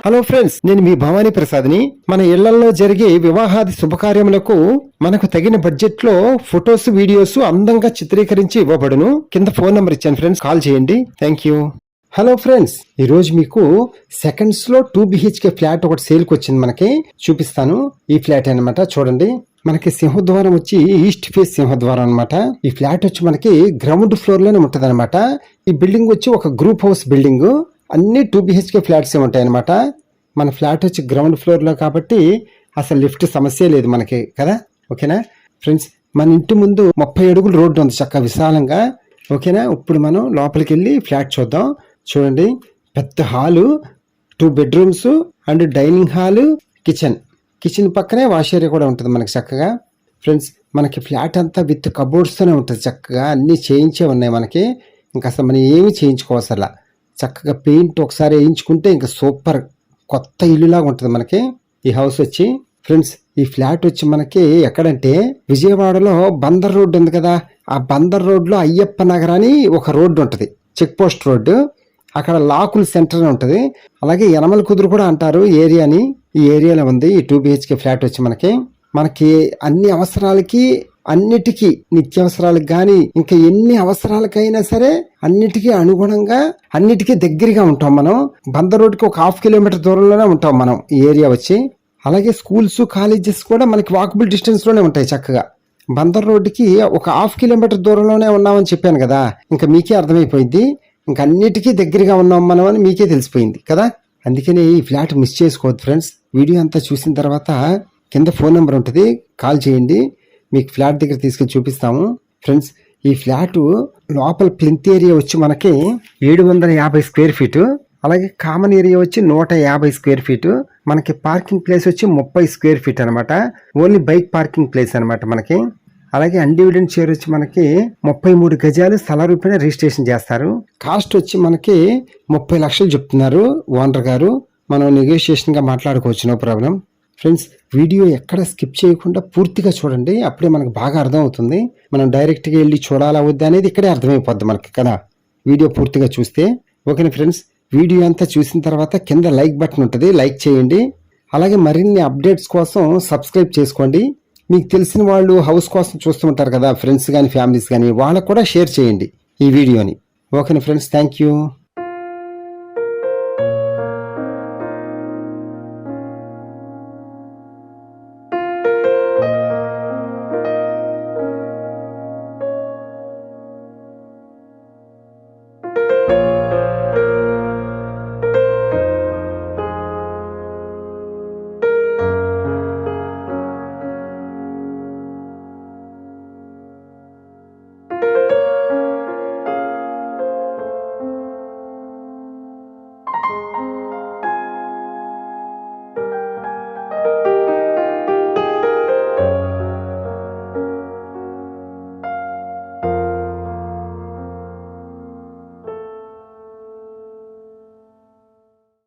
Hello friends, నేను మీ భవానీ ప్రసాద్ని. మన ఇళ్లలో జరిగే వివాహాది శుభకార్యములకు మనకు తగిన బడ్జెట్ లో ఫొటోస్, వీడియోస్ అందంగా చిత్రీకరించి ఇవ్వబడును. కింద ఫోన్ నంబర్ ఇచ్చాను ఫ్రెండ్స్, కాల్ చేయండి. Thank you. హలో ఫ్రెండ్స్, ఈ రోజు మీకు సెకండ్స్ లో 2 BHK ఫ్లాట్ ఒకటి సేల్కి వచ్చింది. మనకి చూపిస్తాను. ఈ ఫ్లాట్ అన్నమాట. చూడండి, మనకి సింహద్వారం వచ్చి ఈస్ట్ ఫేస్ సింహద్వారం అనమాట. ఈ ఫ్లాట్ వచ్చి మనకి గ్రౌండ్ ఫ్లోర్ లోనే ఉంటది అనమాట. ఈ బిల్డింగ్ వచ్చి ఒక గ్రూప్ హౌస్ బిల్డింగ్. అన్ని 2 BHK ఫ్లాట్స్ ఉంటాయి అనమాట. మన ఫ్లాట్ వచ్చి గ్రౌండ్ ఫ్లోర్ లో కాబట్టి అసలు లిఫ్ట్ సమస్య లేదు మనకి కదా. ఓకేనా ఫ్రెండ్స్, మన ఇంటి ముందు 30 అడుగులు రోడ్డు ఉంది చక్కగా విశాలంగా. ఓకేనా, ఇప్పుడు మనం లోపలికి వెళ్ళి ఫ్లాట్ చూద్దాం. చూడండి, పెద్ద hall, 2 bedrooms and dining hall, kitchen పక్కనే వాష్ ఏరియా కూడా ఉంటుంది మనకి చక్కగా. ఫ్రెండ్స్, మనకి ఫ్లాట్ అంతా విత్ కబోర్డ్స్తోనే ఉంటుంది చక్కగా. అన్నీ చేయించే ఉన్నాయి మనకి. ఇంకా అసలు మనం ఏమి చేయించుకోవసలా. చక్కగా పెయింట్ ఒకసారి వేయించుకుంటే ఇంకా సూపర్ కొత్త ఇల్లులాగా ఉంటుంది మనకి ఈ హౌస్ వచ్చి. ఫ్రెండ్స్, ఈ ఫ్లాట్ వచ్చి మనకి ఎక్కడంటే విజయవాడలో బందర్ రోడ్డు ఉంది కదా. ఆ బందర్ రోడ్లో అయ్యప్ప నగర్ అని ఒక రోడ్డు ఉంటుంది, చెక్ పోస్ట్ రోడ్డు. అక్కడ లాకుల్ సెంటర్ ఉంటుంది. అలాగే యనమల కుదురు కూడా అంటారు ఏరియాని. ఈ ఏరియాలో ఉంది ఈ 2 BHK ఫ్లాట్ వచ్చి మనకి అన్ని అవసరాలకి, అన్నిటికీ నిత్యావసరాలకు కానీ ఇంకా ఎన్ని అవసరాలకైనా సరే అన్నిటికీ అనుగుణంగా, అన్నిటికీ దగ్గరగా ఉంటాం మనం. బందర్ రోడ్డుకి ఒక 1/2 కిలోమీటర్ దూరంలోనే ఉంటాం మనం ఈ ఏరియా వచ్చి. అలాగే స్కూల్స్, కాలేజెస్ కూడా మనకి వాకబుల్ డిస్టెన్స్ లోనే ఉంటాయి చక్కగా. బందర్ రోడ్డుకి ఒక 1/2 కిలోమీటర్ దూరంలోనే ఉన్నామని చెప్పాను కదా. ఇంకా మీకే అర్థమైపోయింది. ఇంకా అన్నిటికీ దగ్గరగా ఉన్నాం మనం అని మీకే తెలిసిపోయింది కదా. అందుకని ఈ ఫ్లాట్ మిస్ చేసుకోవద్దు ఫ్రెండ్స్. వీడియో అంతా చూసిన తర్వాత కింద ఫోన్ నెంబర్ ఉంటుంది, కాల్ చేయండి. మీకు ఫ్లాట్ దగ్గర తీసుకెళ్ళి చూపిస్తాము. ఫ్రెండ్స్, ఈ ఫ్లాట్ లోపల ప్లింత్ ఏరియా వచ్చి మనకి 750 స్క్వేర్ ఫీటు. అలాగే కామన్ ఏరియా వచ్చి 150 స్క్వేర్ ఫీటు. మనకి పార్కింగ్ ప్లేస్ వచ్చి 30 స్క్వేర్ ఫీట్ అనమాట. ఓన్లీ బైక్ పార్కింగ్ ప్లేస్ అనమాట మనకి. అలాగే అన్డివిడెంట్ షేర్ వచ్చి మనకి 33 గజాలు స్థల రూపాయలు రిజిస్ట్రేషన్ చేస్తారు. కాస్ట్ వచ్చి మనకి 30 లక్షలు చెప్తున్నారు ఓనర్ గారు. మనం నెగోషియేషన్ గా మాట్లాడుకోవచ్చు, నో ప్రాబ్లం. ఫ్రెండ్స్, వీడియో ఎక్కడ స్కిప్ చేయకుండా పూర్తిగా చూడండి. అప్పుడే మనకు బాగా అర్థం అవుతుంది. మనం డైరెక్ట్గా వెళ్ళి చూడాలా వద్దా అనేది ఇక్కడే అర్థమైపోద్ది మనకి కదా, వీడియో పూర్తిగా చూస్తే. ఓకేనా ఫ్రెండ్స్, వీడియో అంతా చూసిన తర్వాత కింద లైక్ బటన్ ఉంటుంది, లైక్ చేయండి. అలాగే మరిన్ని అప్డేట్స్ కోసం సబ్స్క్రైబ్ చేసుకోండి. మీకు తెలిసిన వాళ్ళు హౌస్ కోసం చూస్తూ ఉంటారు కదా, ఫ్రెండ్స్ కానీ ఫ్యామిలీస్ కానీ, వాళ్ళకు కూడా షేర్ చేయండి ఈ వీడియోని. ఓకేనా ఫ్రెండ్స్, థ్యాంక్ యూ.